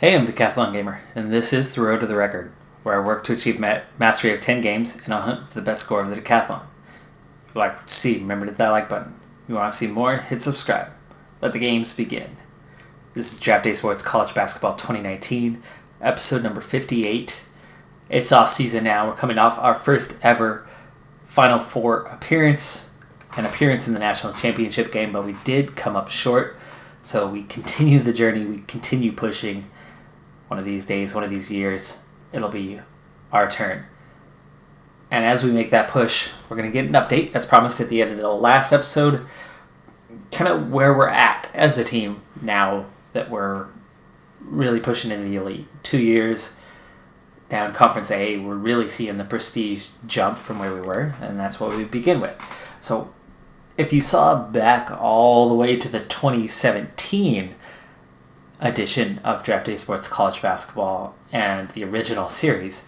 Hey, I'm Decathlon Gamer, and this is The Road to the Record, where I work to achieve mastery of 10 games and I'll hunt for the best score of the Decathlon. If you'd like to see, remember to hit that like button. If you want to see more, hit subscribe. Let the games begin. This is Draft Day Sports College Basketball 2019, episode number 58. It's off season now. We're coming off our first ever Final Four appearance, an appearance in the national championship game, but we did come up short. So we continue the journey, we continue pushing. One of these days, one of these years, it'll be our turn. And as we make that push, we're going to get an update, as promised at the end of the last episode, kind of where we're at as a team now that we're really pushing into the elite. 2 years down Conference A, we're really seeing the prestige jump from where we were, and that's what we begin with. So if you saw back all the way to the 2017 edition of Draft Day Sports College Basketball and the original series,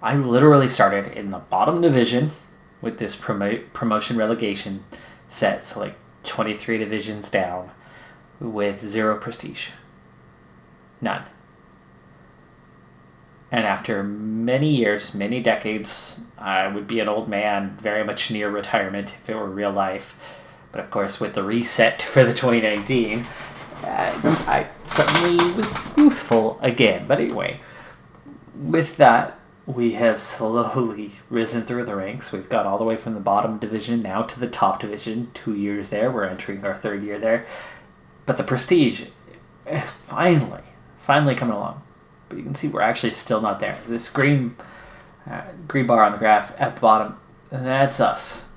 I literally started in the bottom division with this promotion relegation set, so like 23 divisions down, with zero prestige. None. And after many years, many decades, I would be an old man, very much near retirement if it were real life. But of course, with the reset for the 2019, I suddenly was youthful again. But anyway, with that, we have slowly risen through the ranks. We've got all the way from the bottom division now to the top division. 2 years there. We're entering our third year there. But the prestige is finally coming along. But you can see we're actually still not there. This green bar on the graph at the bottom, that's us.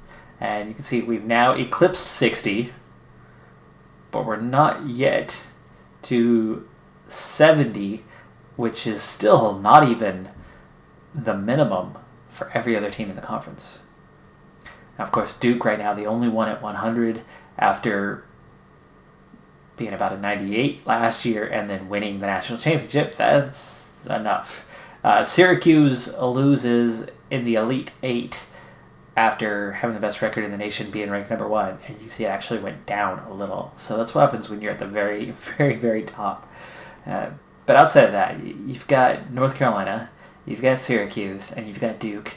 And you can see we've now eclipsed 60, but we're not yet to 70, which is still not even the minimum for every other team in the conference. Now, of course, Duke right now, the only one at 100 after being about a 98 last year and then winning the national championship. That's enough. Syracuse loses in the Elite Eight after having the best record in the nation, being ranked number 1, and you see it actually went down a little. So that's what happens when you're at the very, very, very top. But outside of that, you've got North Carolina, you've got Syracuse, and you've got Duke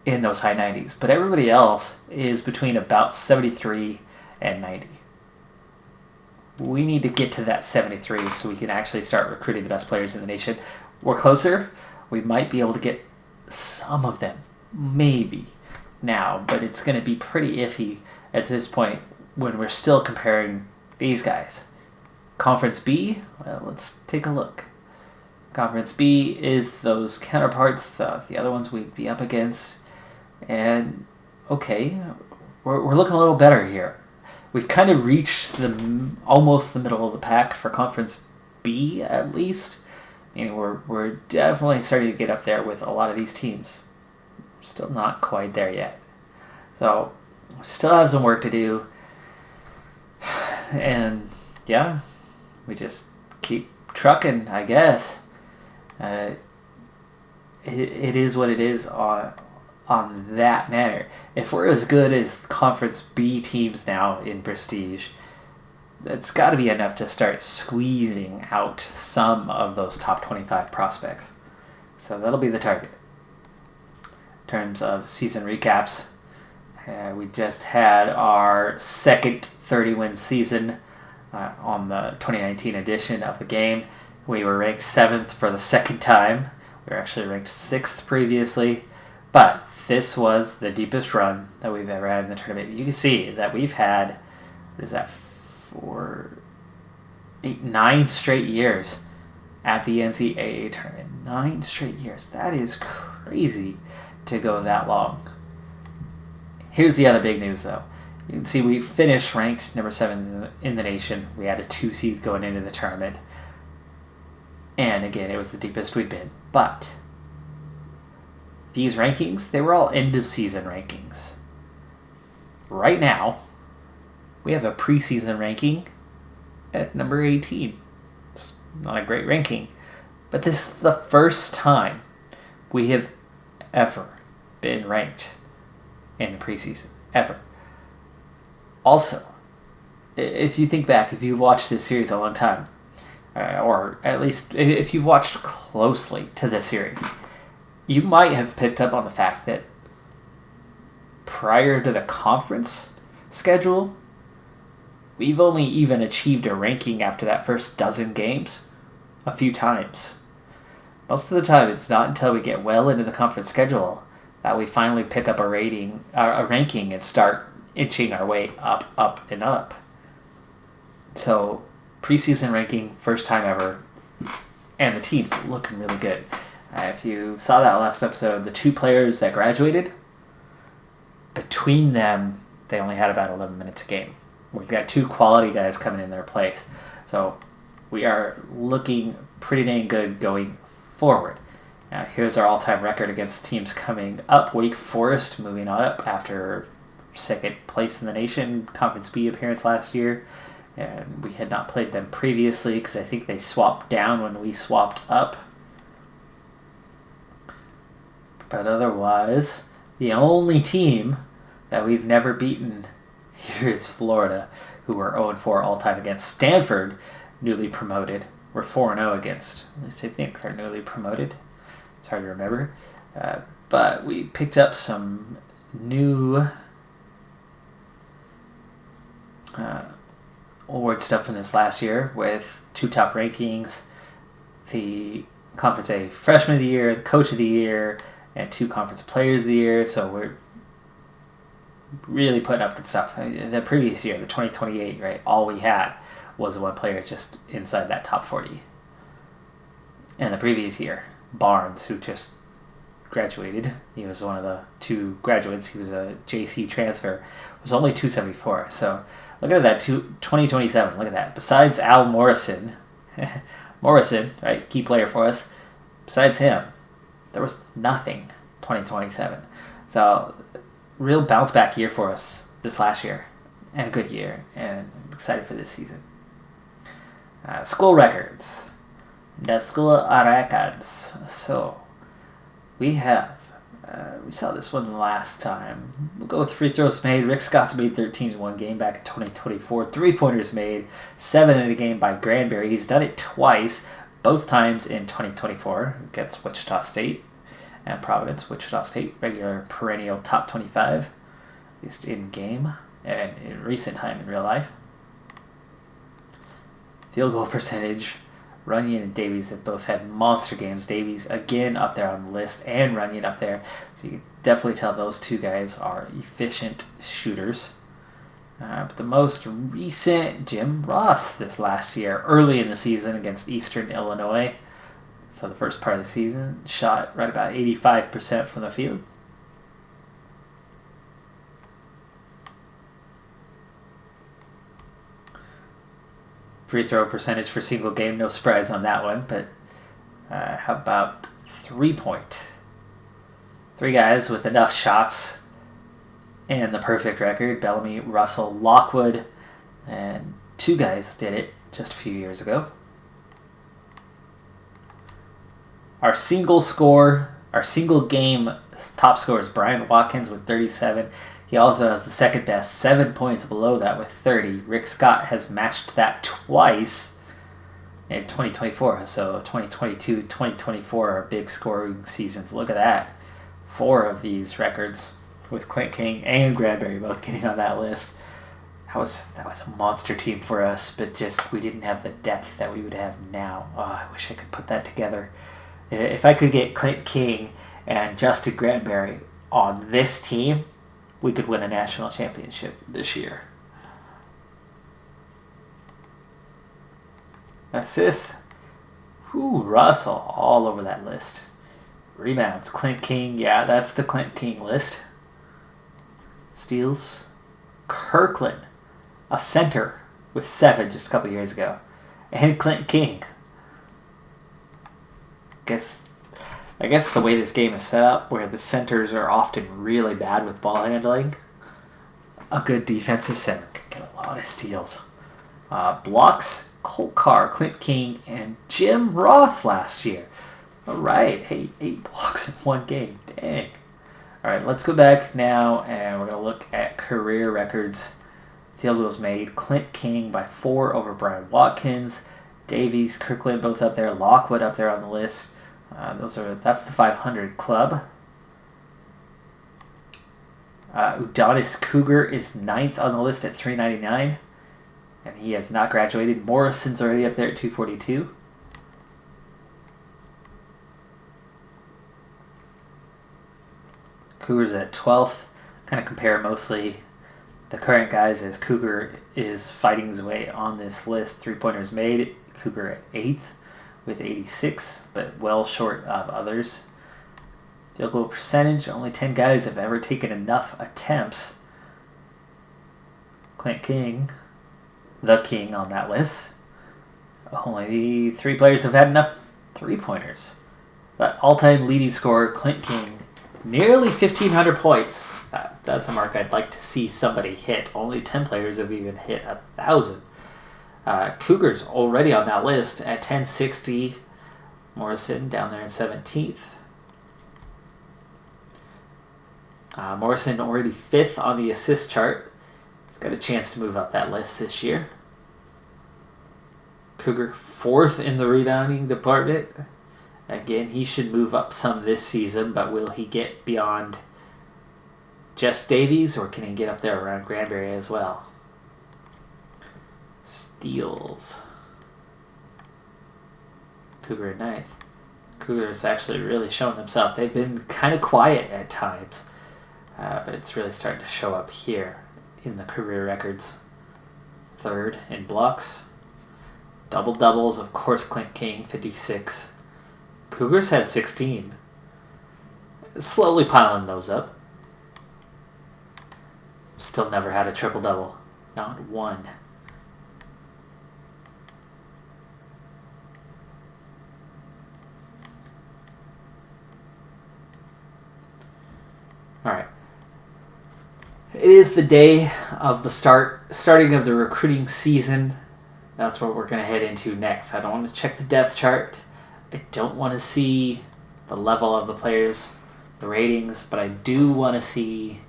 in those high 90s. But everybody else is between about 73 and 90. We need to get to that 73 so we can actually start recruiting the best players in the nation. We're closer. We might be able to get some of them, maybe, now, but it's going to be pretty iffy at this point when we're still comparing these guys. Conference B, well, let's take a look. Conference B is those counterparts, the other ones we'd be up against, and okay, we're looking a little better here. We've kind of reached almost the middle of the pack for Conference B, at least. Meaning we're definitely starting to get up there with a lot of these teams. Still not quite there yet. So, still have some work to do. And, yeah, we just keep trucking, I guess. It is what it is on that manner. If we're as good as Conference B teams now in prestige, that's got to be enough to start squeezing out some of those top 25 prospects. So that'll be the target. In terms of season recaps, we just had our second 30-win season on the 2019 edition of the game. We were ranked 7th for the second time. We were actually ranked 6th previously. But this was the deepest run that we've ever had in the tournament. You can see that we've had, what is that, 9 straight years at the NCAA tournament. 9 straight years. That is crazy to go that long. Here's the other big news, though. You can see we finished ranked number 7 in the nation. We had a 2 seed going into the tournament. And again, it was the deepest we'd been. But these rankings, they were all end-of-season rankings. Right now, we have a preseason ranking at number 18. It's not a great ranking, but this is the first time we have ever been ranked in the preseason. Ever. Also, if you think back, if you've watched this series a long time, or at least if you've watched closely to this series, you might have picked up on the fact that prior to the conference schedule, we've only even achieved a ranking after that first dozen games a few times. Most of the time, it's not until we get well into the conference schedule that we finally pick up a ranking and start inching our way up, up, and up. So, preseason ranking, first time ever, and the team's looking really good. If you saw that last episode, the 2 players that graduated, between them, they only had about 11 minutes a game. We've got 2 quality guys coming in their place. So we are looking pretty dang good going forward. Now, here's our all-time record against teams coming up. Wake Forest moving on up after second place in the nation, Conference B appearance last year. And we had not played them previously because I think they swapped down when we swapped up. But otherwise, the only team that we've never beaten here is Florida, who were 0-4 all-time against. Stanford, newly promoted. We're 4-0 against. At least I think they're newly promoted. It's hard to remember. But we picked up some new award stuff from this last year with 2 top rankings, the Conference A Freshman of the Year, the Coach of the Year, and 2 Conference Players of the Year. So we're really putting up good stuff. The previous year, the 2028, right, all we had was 1 player just inside that top 40. And the previous year, Barnes, who just graduated, he was one of the 2 graduates, he was a JC transfer, was only 274. So look at that, 2027, look at that. Besides Al Morrison, right, key player for us, besides him, there was nothing 2027. So real bounce back year for us this last year, and a good year, and I'm excited for this season. School records. The school records. So we have, we saw this one last time. We'll go with free throws made. Rick Scott's made 13 in one game back in 2024. 3-pointers made, 7 in a game by Granberry. He's done it twice, both times in 2024 against Wichita State and Providence. Wichita State, regular perennial top 25, at least in game and in recent time in real life. Field goal percentage, Runyon and Davies have both had monster games. Davies again up there on the list, and Runyon up there. So you can definitely tell those 2 guys are efficient shooters. But the most recent, Jim Ross this last year, early in the season against Eastern Illinois. So the first part of the season, shot right about 85% from the field. Free throw percentage for single game, no surprise on that one. But how about 3-point? 3 guys with enough shots and the perfect record. Bellamy, Russell, Lockwood, and 2 guys did it just a few years ago. Our single game top scorer is Brian Watkins with 37. He also has the second best, 7 points below that with 30. Rick Scott has matched that twice in 2024. So 2022, 2024 are big scoring seasons. Look at that. 4 of these records with Clint King and Granberry both getting on that list. That was a monster team for us, but just we didn't have the depth that we would have now. Oh, I wish I could put that together. If I could get Clint King and Justin Granberry on this team, we could win a national championship this year. Assists. Russell all over that list. Rebounds. Clint King. Yeah, that's the Clint King list. Steals. Kirkland, a center with 7 just a couple years ago. And Clint King. I guess the way this game is set up, where the centers are often really bad with ball handling, a good defensive center can get a lot of steals. Blocks, Colt Carr, Clint King, and Jim Ross last year. All right, hey, 8 blocks in one game. Dang. All right, let's go back now, and we're going to look at career records. Field goals made. Clint King by 4 over Brian Watkins. Davies, Kirkland both up there. Lockwood up there on the list. That's the 500 club. Udonis Cougar is 9th on the list at 399, and he has not graduated. Morrison's already up there at 242. Cougar's at 12th. Kind of compare mostly the current guys as Cougar is fighting his way on this list. 3-pointers made. Cougar at 8th with 86, but well short of others. Field goal percentage, only 10 guys have ever taken enough attempts. Clint King, the king on that list. Only 3 players have had enough 3-pointers. But all-time leading scorer, Clint King, nearly 1,500 points. That's a mark I'd like to see somebody hit. Only 10 players have even hit 1,000. Cougars already on that list at 1060. Morrison down there in 17th. Morrison already 5th on the assist chart. He's got a chance to move up that list this year. Cougar 4th in the rebounding department. Again, he should move up some this season, but will he get beyond just Davies, or can he get up there around Granberry as well? Steals. Cougar at 9th. Cougars actually really showing themselves. They've been kind of quiet at times, but it's really starting to show up here in the career records. 3rd in blocks. Double-doubles, of course, Clint King, 56. Cougars had 16. Slowly piling those up. Still never had a triple-double. Not one. All right. It is the day of the starting of the recruiting season. That's what we're going to head into next. I don't want to check the depth chart. I don't want to see the level of the players, the ratings, but I do want to see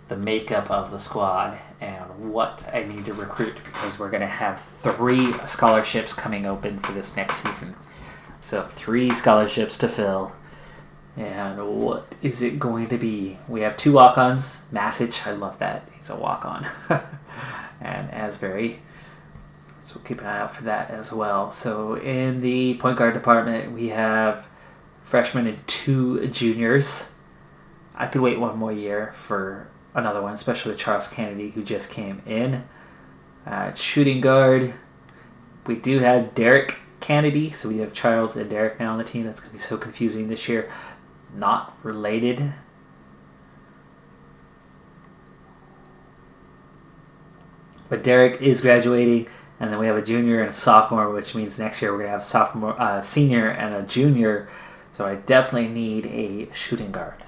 the makeup of the squad and what I need to recruit, because we're going to have 3 scholarships coming open for this next season. So 3 scholarships to fill. And what is it going to be? We have 2 walk-ons. Masich, I love that. He's a walk-on. And Asbury. So we'll keep an eye out for that as well. So in the point guard department, we have freshmen and 2 juniors. I could wait one more year for another one, especially with Charles Kennedy, who just came in. Shooting guard, we do have Derek Kennedy. So we have Charles and Derek now on the team. That's going to be so confusing this year. Not related. But Derek is graduating, and then we have a junior and a sophomore, which means next year we're going to have a senior and a junior. So I definitely need a shooting guard.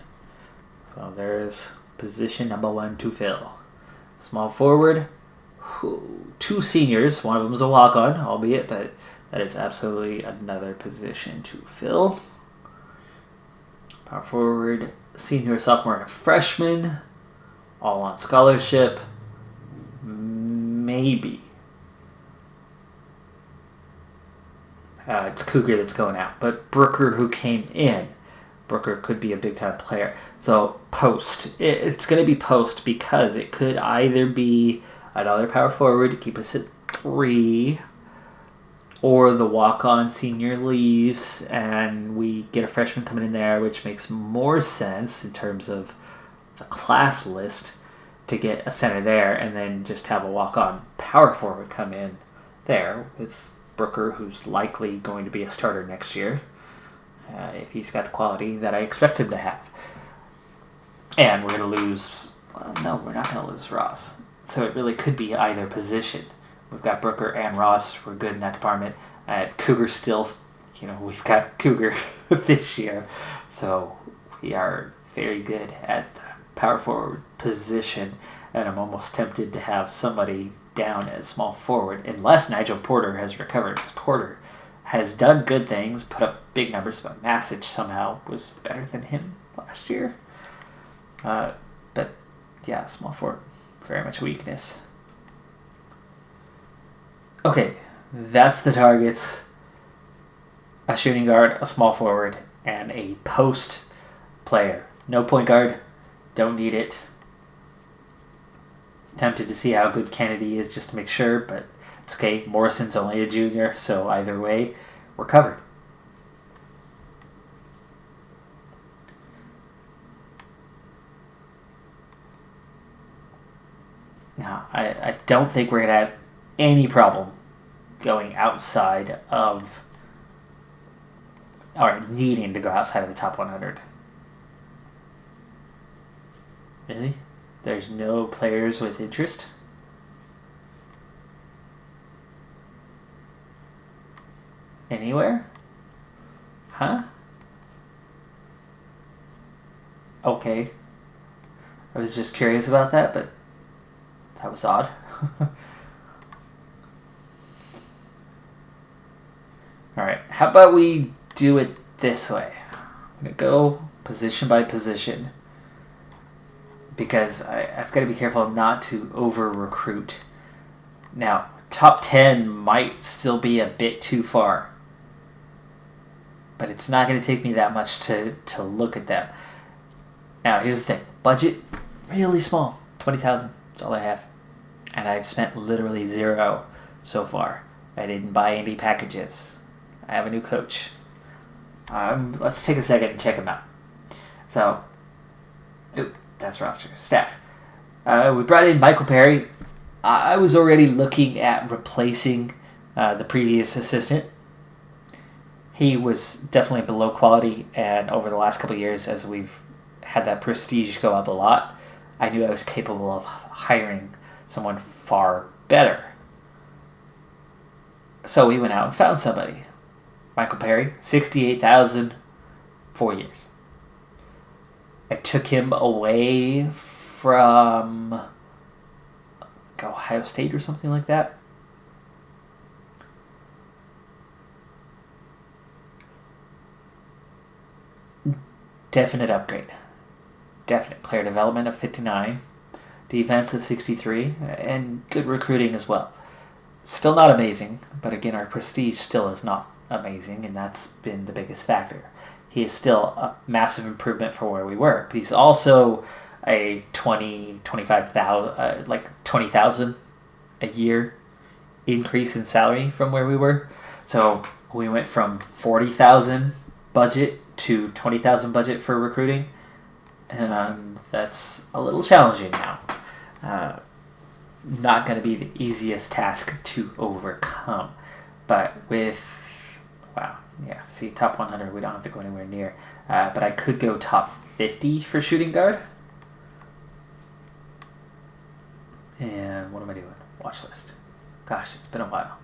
So there's position number 1 to fill. Small forward, 2 seniors. One of them is a walk-on, albeit, but that is absolutely another position to fill. Power forward, senior, sophomore, and a freshman, all on scholarship. Maybe. It's Cougar that's going out, but Brooker, who came in, Brooker could be a big-time player. So post. It's going to be post because it could either be another power forward to keep us at 3, or the walk-on senior leaves and we get a freshman coming in there, which makes more sense in terms of the class list to get a center there and then just have a walk-on power forward come in there with Brooker, who's likely going to be a starter next year if he's got the quality that I expect him to have. And we're going to lose... Well, no, we're not going to lose Ross. So it really could be either position. We've got Brooker and Ross. We're good in that department. At Cougar still, we've got Cougar this year. So we are very good at the power forward position. And I'm almost tempted to have somebody down at small forward, unless Nigel Porter has recovered. Porter has done good things, put up big numbers, but Masich somehow was better than him last year. But yeah, small forward, very much a weakness. Okay, That's the targets. A shooting guard, a small forward, and a post player. No point guard. Don't need it. Tempted to see how good Kennedy is just to make sure, but it's okay. Morrison's only a junior, so either way, we're covered. Now, I don't think we're going to have any problem going outside of, or needing to go outside of the top 100. Really? There's no players with interest? Anywhere? Huh? Okay. I was just curious about that, but that was odd. Alright, how about we do it this way? I'm going to go position by position, because I've got to be careful not to over-recruit. Now, top 10 might still be a bit too far, but it's not going to take me that much to look at them. Now, here's the thing. Budget, really small. 20,000. That's all I have. And I've spent literally zero so far. I didn't buy any packages. I have a new coach. Let's take a second and check him out. So, that's roster. Staff. We brought in Michael Perry. I was already looking at replacing the previous assistant. He was definitely below quality, and over the last couple of years, as we've had that prestige go up a lot, I knew I was capable of hiring someone far better. So we went out and found somebody. Michael Perry, 68,000, 4 years. I took him away from Ohio State or something like that. Definite upgrade. Definite player development of 59. Defense of 63. And good recruiting as well. Still not amazing, but again, our prestige still is not amazing, and that's been the biggest factor. He is still a massive improvement for where we were, but he's also a 20,000 a year increase in salary from where we were. So we went from 40,000 budget to 20,000 budget for recruiting, and that's a little challenging now. Not going to be the easiest task to overcome, but see, top 100 we don't have to go anywhere near, but I could go top 50 for shooting guard. And what am I doing? Watch list. Gosh, it's been a while.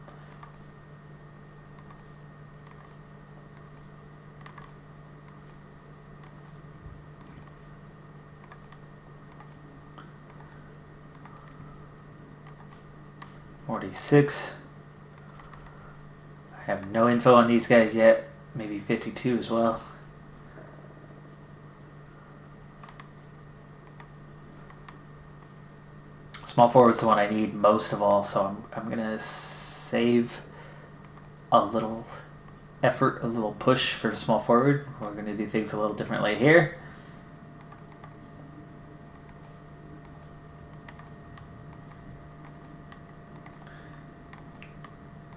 $46. I have no info on these guys yet. Maybe 52 as well. Small forward's the one I need most of all, so I'm going to save a little effort, a little push for small forward. We're going to do things a little differently here.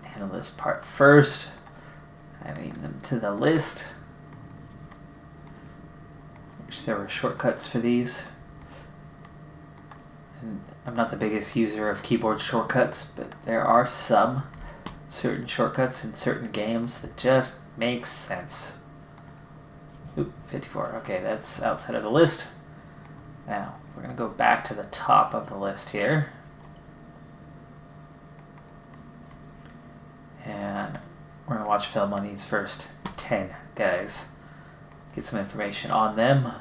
Handle this part first. Adding them to the list. Wish there were shortcuts for these. And I'm not the biggest user of keyboard shortcuts, but there are some certain shortcuts in certain games that just make sense. Oop, 54. Okay, that's outside of the list. Now, we're going to go back to the top of the list here. And we're going to watch film on these first 10 guys. Get some information on them.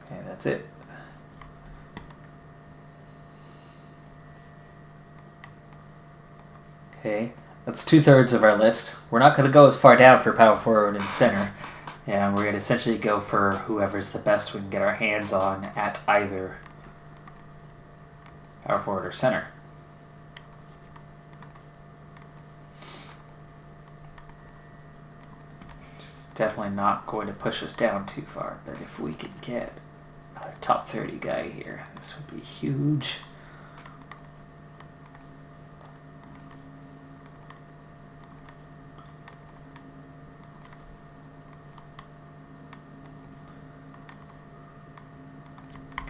Okay, that's it. Okay, That's 2/3 of our list. We're not going to go as far down for power forward and center. And we're going to essentially go for whoever's the best we can get our hands on at either power forward or center. It's definitely not going to push us down too far, but if we could get a top 30 guy here, this would be huge.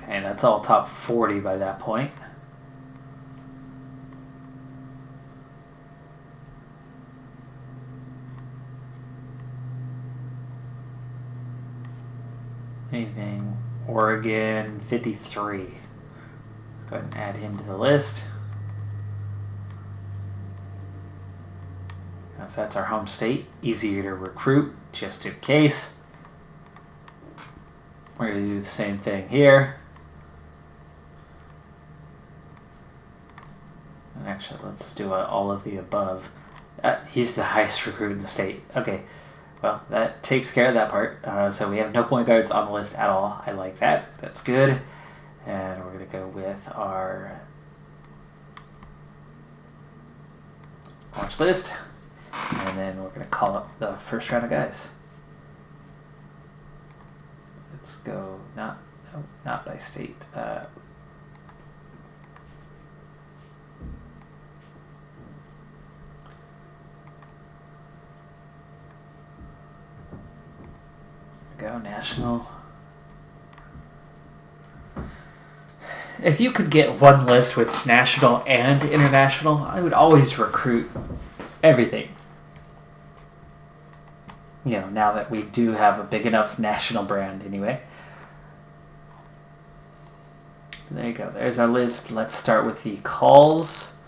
Okay, that's all top 40 by that point. Anything? Oregon 53. Let's go ahead and add him to the list. That's our home state. Easier to recruit, just in case. We're going to do the same thing here. And actually, let's do all of the above. He's the highest recruit in the state. Okay. Well, that takes care of that part. So we have no point guards on the list at all. I like that. That's good. And we're going to go with our launch list. And then we're going to call up the first round of guys. Let's go, not by state. Go national. If you could get one list with national and international, I would always recruit everything. You know, now that we do have a big enough national brand anyway. There you go. There's our list. Let's start with the calls.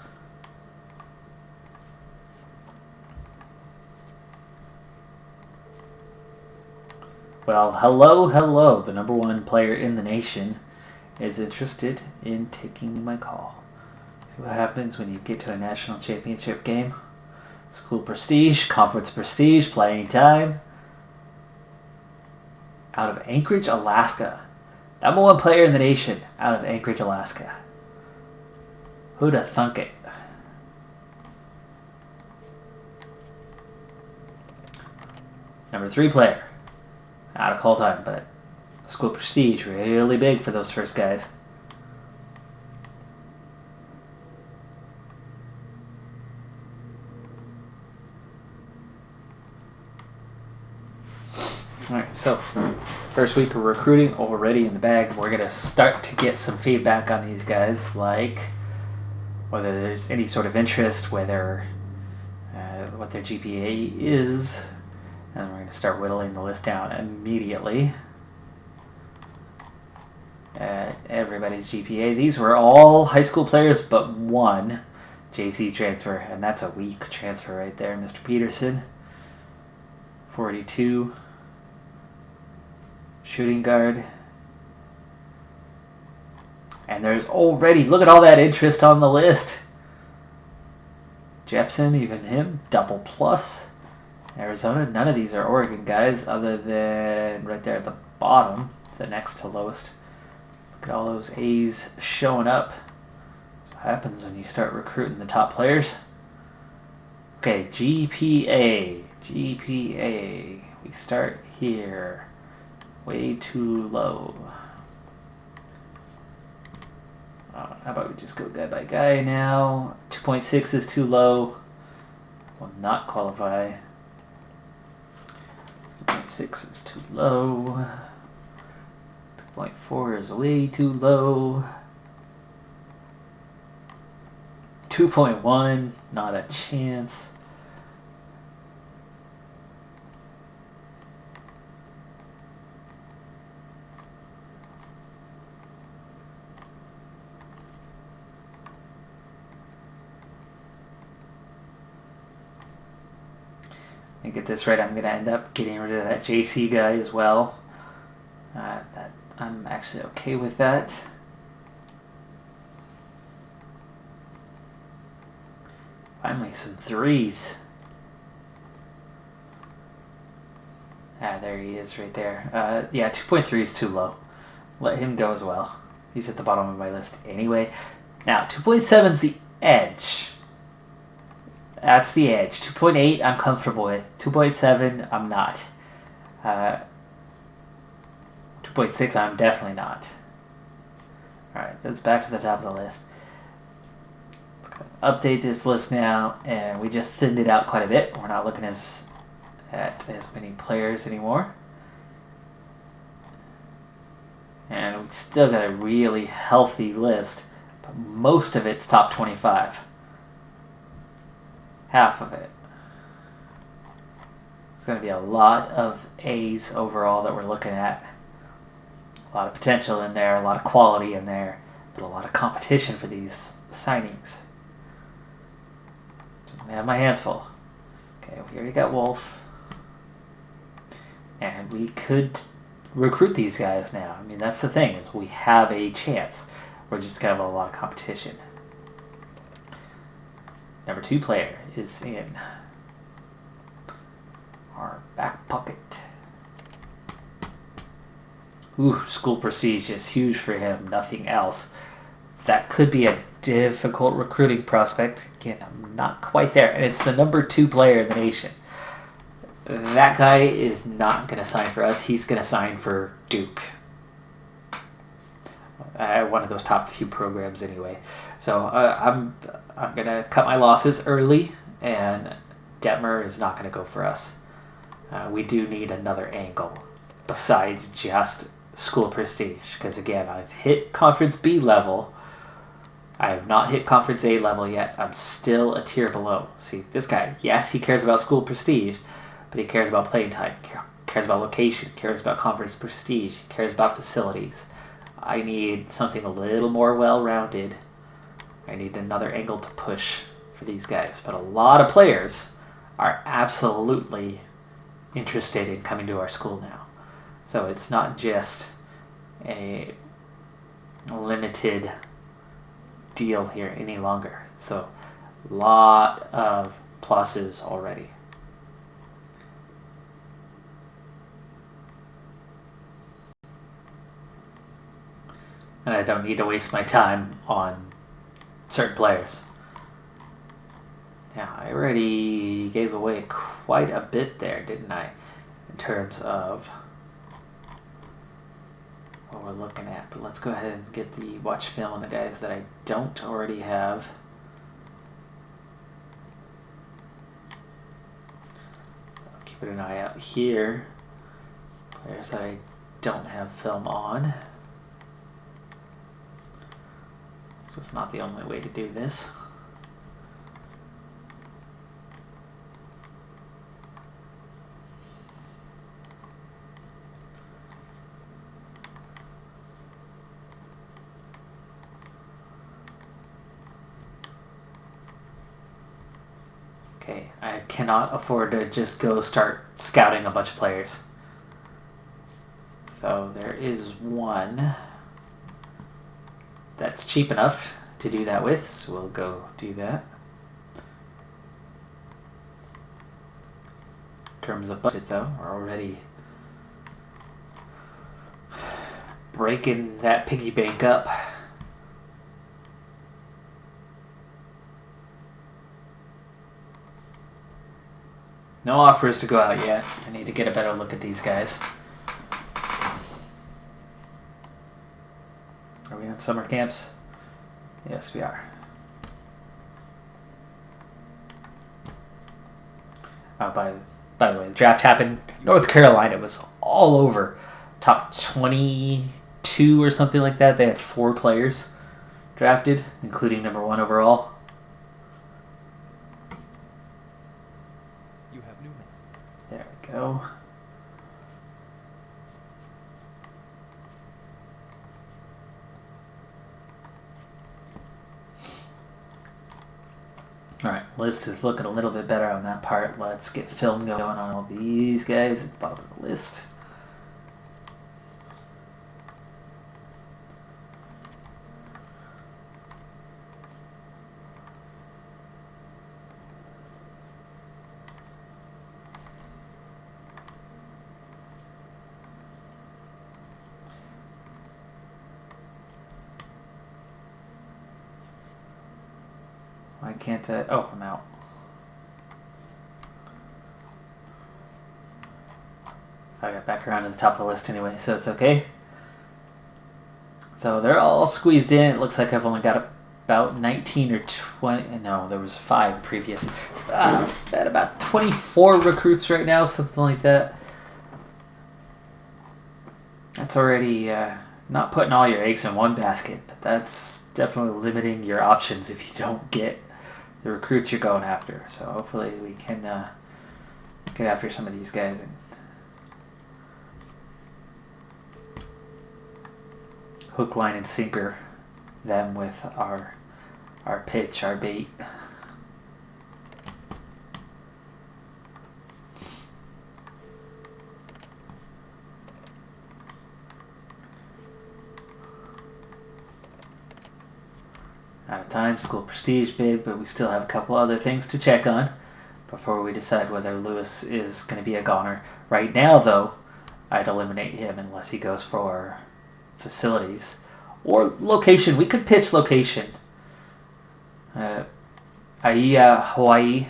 Well, hello. The number one player in the nation is interested in taking my call. See what happens when you get to a national championship game. School prestige, conference prestige, playing time. Out of Anchorage, Alaska. Number one player in the nation out of Anchorage, Alaska. Who'd have thunk it? Number 3 player. Out of call time, but school prestige, really big for those first guys. Alright, so first week of recruiting already in the bag. We're going to start to get some feedback on these guys, like whether there's any sort of interest, whether what their GPA is. And we're going to start whittling the list down immediately. Everybody's GPA. These were all high school players but one JC transfer, and that's a weak transfer right there, Mr. Peterson. 42. Shooting guard. And there's already, look at all that interest on the list. Jepson, even him, double plus. Arizona, none of these are Oregon guys other than right there at the bottom, the next to lowest. Look at all those A's showing up. That's what happens when you start recruiting the top players. Okay, GPA. We start here. Way too low. How about we just go guy by guy now? 2.6 is too low. Will not qualify. 2.6 is too low. 2.4 is way too low. 2.1, not a chance. And get this right, I'm going to end up getting rid of that JC guy as well. That I'm actually okay with that. Finally me some threes. Ah, there he is right there. Yeah, 2.3 is too low. Let him go as well. He's at the bottom of my list anyway. Now, 2.7 is the edge. That's the edge. 2.8 I'm comfortable with. 2.7 I'm not. 2.6 I'm definitely not. Alright, that's back to the top of the list. Update this list now, and we just thinned it out quite a bit. We're not looking at as many players anymore. And we still got a really healthy list, but most of it's top 25. Half of it. It's going to be a lot of A's overall that we're looking at. A lot of potential in there, a lot of quality in there, but a lot of competition for these signings. So I have my hands full. Okay, we already got Wolf. And we could recruit these guys now. I mean, that's the thing, is we have a chance. We're just going to have a lot of competition. Number 2 player is in our back pocket. Ooh, school prestige is huge for him, nothing else. That could be a difficult recruiting prospect. Again, I'm not quite there. And it's the number 2 player in the nation. That guy is not going to sign for us. He's going to sign for Duke. One of those top few programs anyway. So I'm going to cut my losses early, and Detmer is not going to go for us. We do need another angle besides just school prestige, because again, I've hit Conference B level. I have not hit Conference A level yet. I'm still a tier below. See, this guy, yes, he cares about school prestige, but he cares about playing time, cares about location, cares about conference prestige, cares about facilities. I need something a little more well-rounded. I need another angle to push for these guys. But a lot of players are absolutely interested in coming to our school now. So it's not just a limited deal here any longer. So a lot of pluses already. And I don't need to waste my time on certain players. Now, I already gave away quite a bit there, didn't I? In terms of what we're looking at. But let's go ahead and get the watch film on the guys that I don't already have. I'll keep an eye out here. Players that I don't have film on. So it's not the only way to do this. Okay, I cannot afford to just go start scouting a bunch of players. So there is one that's cheap enough to do that with, so we'll go do that. In terms of budget, though, we're already breaking that piggy bank up. No offers to go out yet. I need to get a better look at these guys. Are we on summer camps? Yes, we are. By the way, the draft happened. North Carolina was all over. Top 22 or something like that. They had 4 players drafted, including number 1 overall. You have new. There we go. Alright, list is looking a little bit better on that part. Let's get film going on all these guys at the bottom of the list. can't... oh, I'm out. I got back around to the top of the list anyway, so it's okay. So they're all squeezed in. It looks like I've only got about 19 or 20... No, there was 5 previous. At about 24 recruits right now, something like that. That's already not putting all your eggs in one basket, but that's definitely limiting your options if you don't get the recruits you're going after. So hopefully we can get after some of these guys and hook, line, and sinker them with our pitch, our bait. Out of time, school prestige big, but we still have a couple other things to check on before we decide whether Lewis is going to be a goner. Right now, though, I'd eliminate him unless he goes for facilities or location. We could pitch location. Hawaii.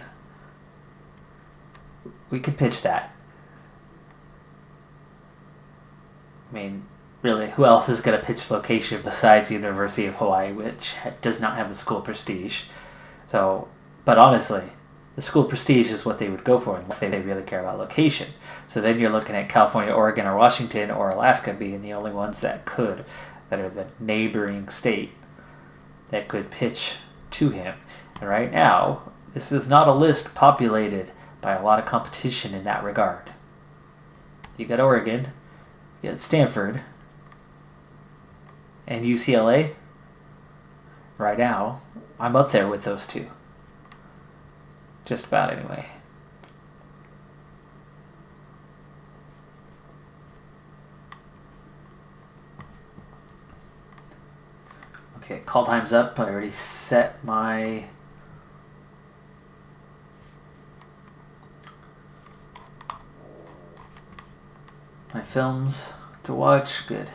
We could pitch that. I mean, really, who else is going to pitch location besides the University of Hawaii, which does not have the school prestige? So, but honestly, the school prestige is what they would go for unless they really care about location. So then you're looking at California, Oregon, or Washington, or Alaska being the only ones that are the neighboring state that could pitch to him. And right now, this is not a list populated by a lot of competition in that regard. You got Oregon, you got Stanford, and UCLA. Right now, I'm up there with those two. Just about, anyway. Okay, call time's up. I already set my films to watch. Good.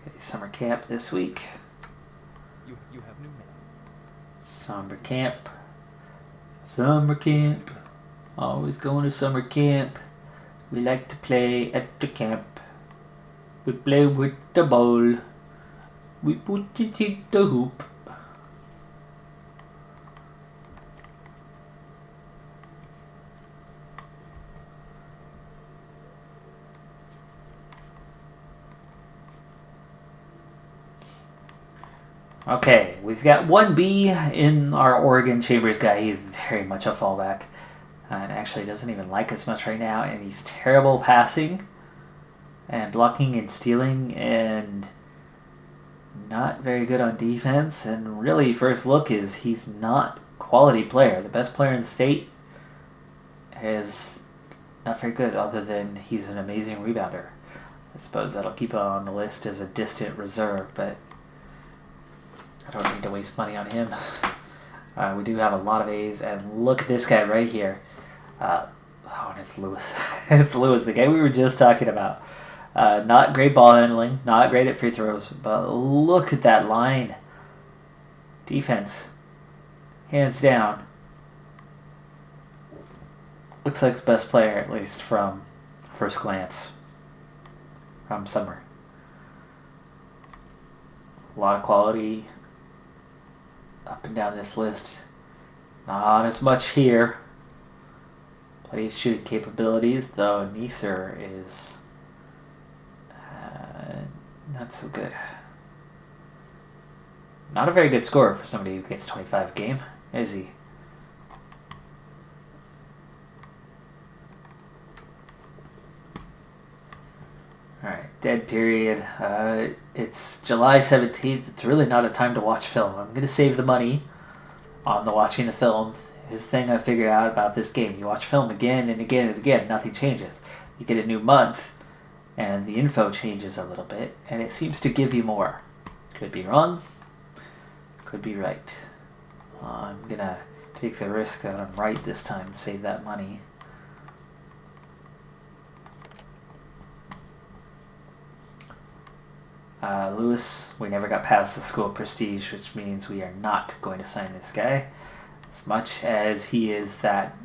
Okay, summer camp this week. You have new mail. Summer camp. Summer camp. Always going to summer camp. We like to play at the camp. We play with the ball. We put it in the hoop. Okay, we've got 1B in our Oregon Chambers guy. He's very much a fallback. And actually doesn't even like us much right now. And he's terrible passing and blocking and stealing and not very good on defense. And really, first look is he's not a quality player. The best player in the state is not very good, other than he's an amazing rebounder. I suppose that'll keep him on the list as a distant reserve, but I don't need to waste money on him. We do have a lot of A's, and look at this guy right here. And it's Lewis. It's Lewis, the guy we were just talking about. Not great ball handling, not great at free throws, but look at that line. Defense. Hands down. Looks like the best player, at least from first glance. From summer. A lot of quality up and down this list. Not as much here. Plenty of shooting capabilities, though Neeser is not so good. Not a very good scorer for somebody who gets 25 a game, is he? Alright, dead period. It's July 17th. It's really not a time to watch film. I'm going to save the money on the watching the film. Here's the thing I figured out about this game. You watch film again and again and again, nothing changes. You get a new month, and the info changes a little bit, and it seems to give you more. Could be wrong. Could be right. I'm going to take the risk that I'm right this time and save that money. Lewis, we never got past the school prestige, which means we are not going to sign this guy. As much as he is that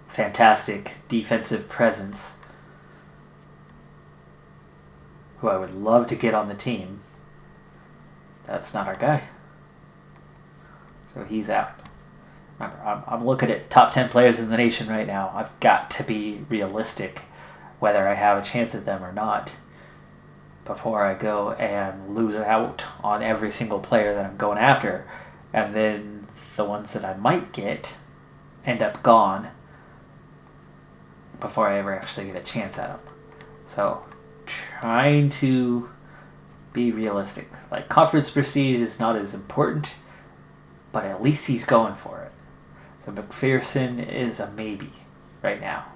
fantastic defensive presence who I would love to get on the team, that's not our guy. So he's out. Remember, I'm looking at top 10 players in the nation right now. I've got to be realistic whether I have a chance at them or not before I go and lose out on every single player that I'm going after. And then the ones that I might get end up gone before I ever actually get a chance at them. So trying to be realistic. Like, conference prestige is not as important, but at least he's going for it. So McPherson is a maybe right now.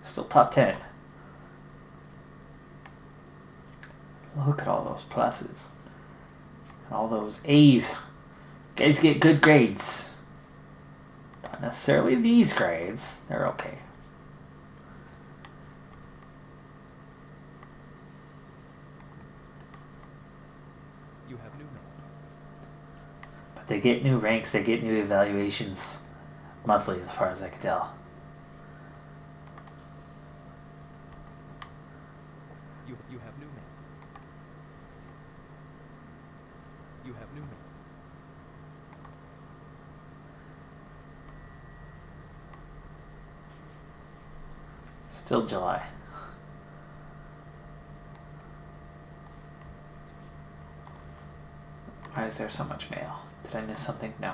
Still top 10. Look at all those pluses. All those A's. Guys get good grades. Not necessarily these grades. They're okay. You have new mail. But they get new ranks, they get new evaluations monthly as far as I can tell. You have new mail. You have new mail. Still July. Why is there so much mail? Did I miss something? No.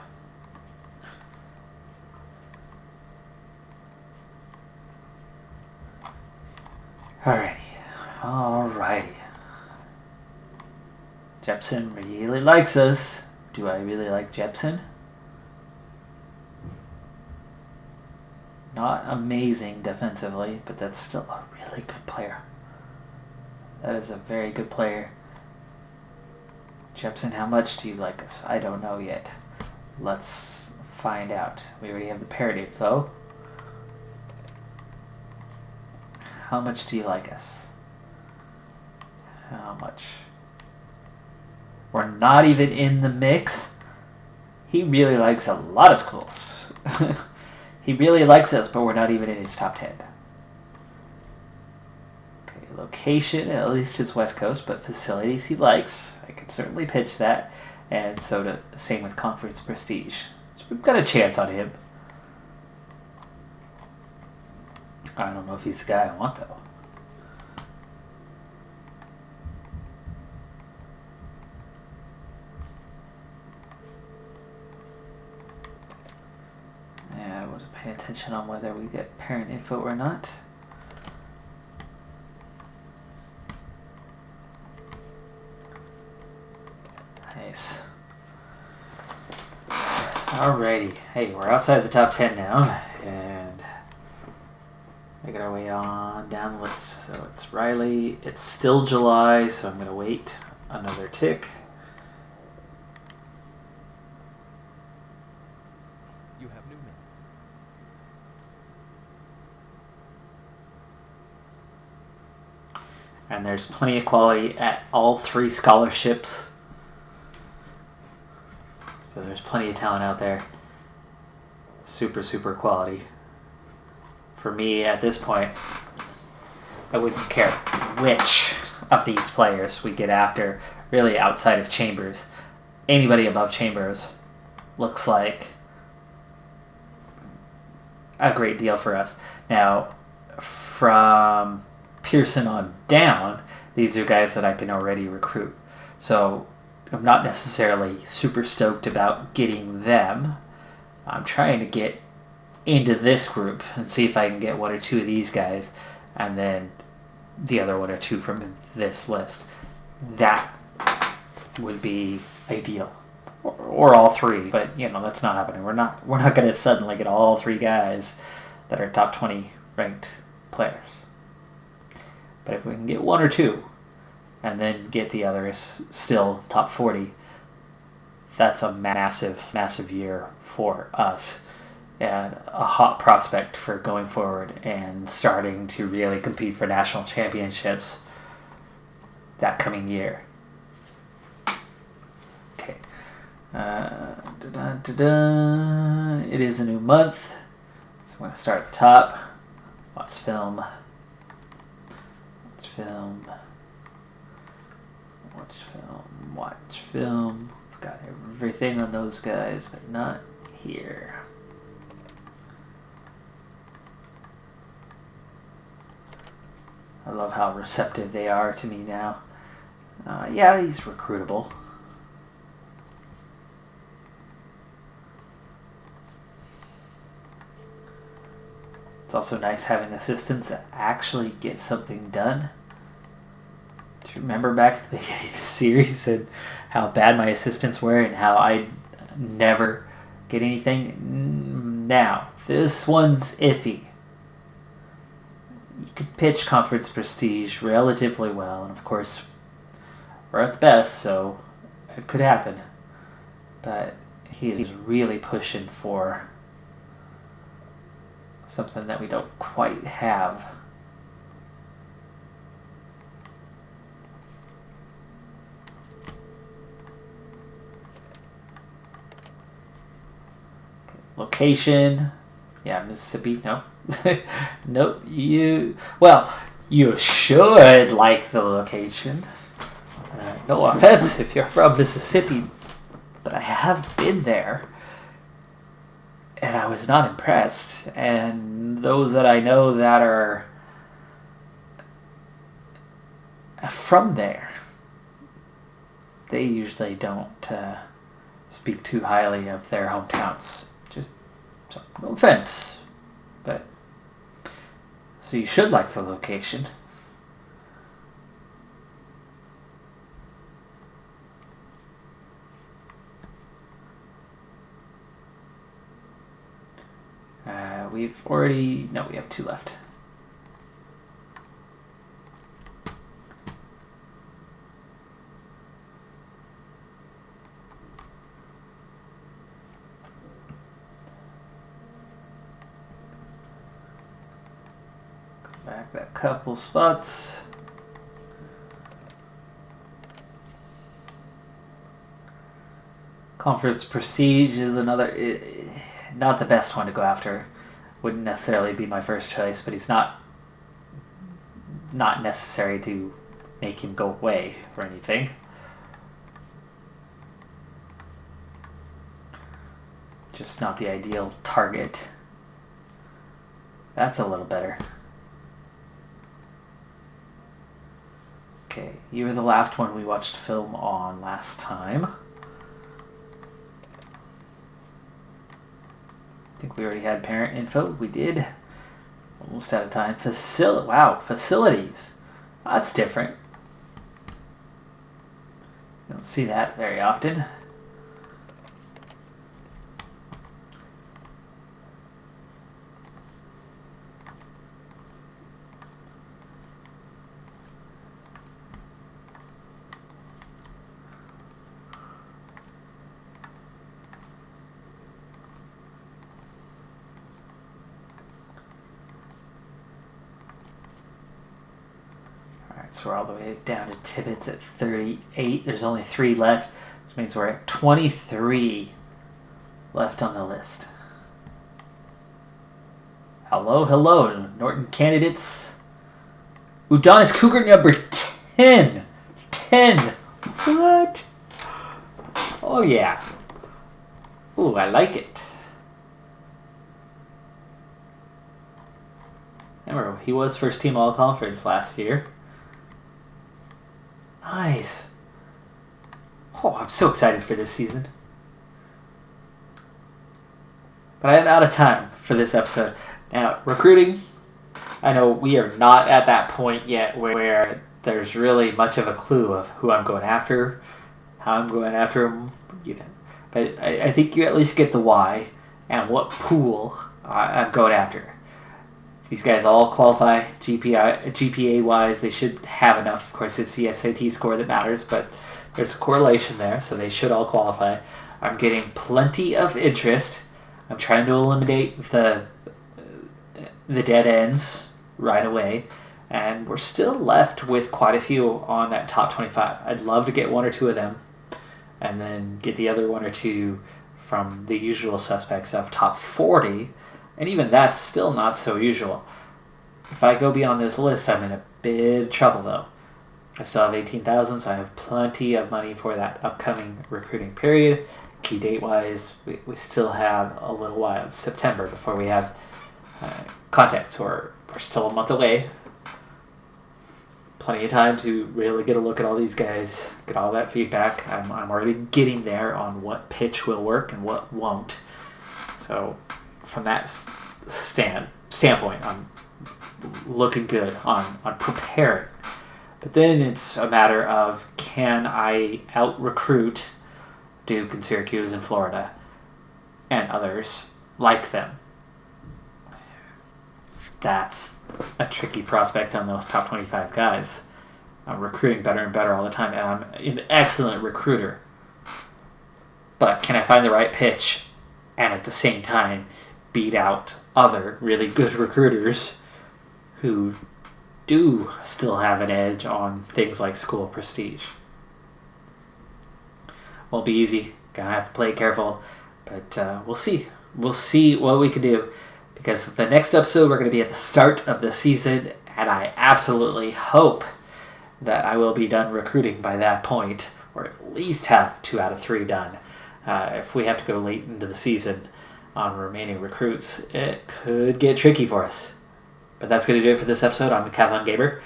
Alrighty. Jepson really likes us. Do I really like Jepson? Not amazing defensively, but that's still a really good player. That is a very good player. Jepson, how much do you like us? I don't know yet. Let's find out. We already have the parrot info. How much do you like us? How much? We're not even in the mix. He really likes a lot of schools. He really likes us, but we're not even in his top 10. Okay, location, at least it's West Coast, but facilities he likes. I can certainly pitch that. And so same with conference prestige. So we've got a chance on him. I don't know if he's the guy I want, though. Yeah, I wasn't paying attention on whether we get parent info or not. Nice. Alrighty. Hey, we're outside the top 10 now, and making our way on down the list. So it's Riley. It's still July, so I'm going to wait another tick. You have new mail. And there's plenty of quality at all 3 scholarships. So there's plenty of talent out there. Super, super quality. For me, at this point, I wouldn't care which of these players we get after, really outside of Chambers. Anybody above Chambers looks like a great deal for us. Now, from Pearson on down, these are guys that I can already recruit. So I'm not necessarily super stoked about getting them. I'm trying to get into this group and see if I can get 1 or 2 of these guys, and then the other 1 or 2 from this list. That would be ideal, or all 3. But that's not happening. We're not going to suddenly get all 3 guys that are top 20 ranked players. But if we can get 1 or 2, and then get the others still top 40, that's a massive, massive year for us, and a hot prospect for going forward and starting to really compete for national championships that coming year. It is a new month, so I'm going to start at the top. Watch film. Watch film. Watch film. Watch film. I've got everything on those guys, but not here. I love how receptive they are to me now. Yeah, he's recruitable. It's also nice having assistants that actually get something done. Do you remember back at the beginning of the series and how bad my assistants were and how I never get anything? Now, this one's iffy. You could pitch Conference Prestige relatively well, and of course, we're at the best, so it could happen. But he is really pushing for something that we don't quite have. Okay. Location. Yeah, Mississippi. No. Nope. You should like the location. No offense if you're from Mississippi, but I have been there. And I was not impressed. And those that I know that are from there, they usually don't speak too highly of their hometowns. Just no offense, but so you should like the location. We have 2 left. Go back that couple spots. Conference Prestige is another, not the best one to go after. Wouldn't necessarily be my first choice, but he's not necessary to make him go away or anything. Just not the ideal target. That's a little better. Okay, you were the last one we watched film on last time. I think we already had parent info. We did. Almost out of time. Facilities. That's different. You don't see that very often. So we're all the way down to Tibbetts at 38. There's only 3 left, which means we're at 23 left on the list. Hello, Norton candidates. Udonis Cougar number 10. 10. What? Oh, yeah. Ooh, I like it. Remember, he was first team all-conference last year. Nice. Oh, I'm so excited for this season. But I am out of time for this episode. Now, recruiting, I know we are not at that point yet where there's really much of a clue of who I'm going after, how I'm going after them. But I think you at least get the why and what pool I'm going after. These guys all qualify GPA-wise. They should have enough. Of course, it's the SAT score that matters, but there's a correlation there, so they should all qualify. I'm getting plenty of interest. I'm trying to eliminate the dead ends right away, and we're still left with quite a few on that top 25. I'd love to get 1 or 2 of them. and then get the other one or two from the usual suspects of top 40, and even that's still not so usual. If I go beyond this list, I'm in a bit of trouble, though. I still have 18,000, so I have plenty of money for that upcoming recruiting period. Key date-wise, we still have a little while. It's September before we have contacts. We're still a month away. Plenty of time to really get a look at all these guys, get all that feedback. I'm already getting there on what pitch will work and what won't. So from that standpoint, I'm looking good on preparing. But then it's a matter of, can I out-recruit Duke and Syracuse and Florida and others like them? That's a tricky prospect on those top 25 guys. I'm recruiting better and better all the time, and I'm an excellent recruiter. But can I find the right pitch and at the same time beat out other really good recruiters who do still have an edge on things like school prestige? Won't be easy. Gonna have to play careful, but we'll see. We'll see what we can do, because the next episode we're going to be at the start of the season, and I absolutely hope that I will be done recruiting by that point, or at least have 2 out of 3 done. If we have to go late into the season on remaining recruits, it could get tricky for us. But that's going to do it for this episode. I'm Decathlon Gamer.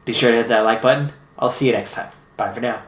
Be sure to hit that like button. I'll see you next time. Bye for now.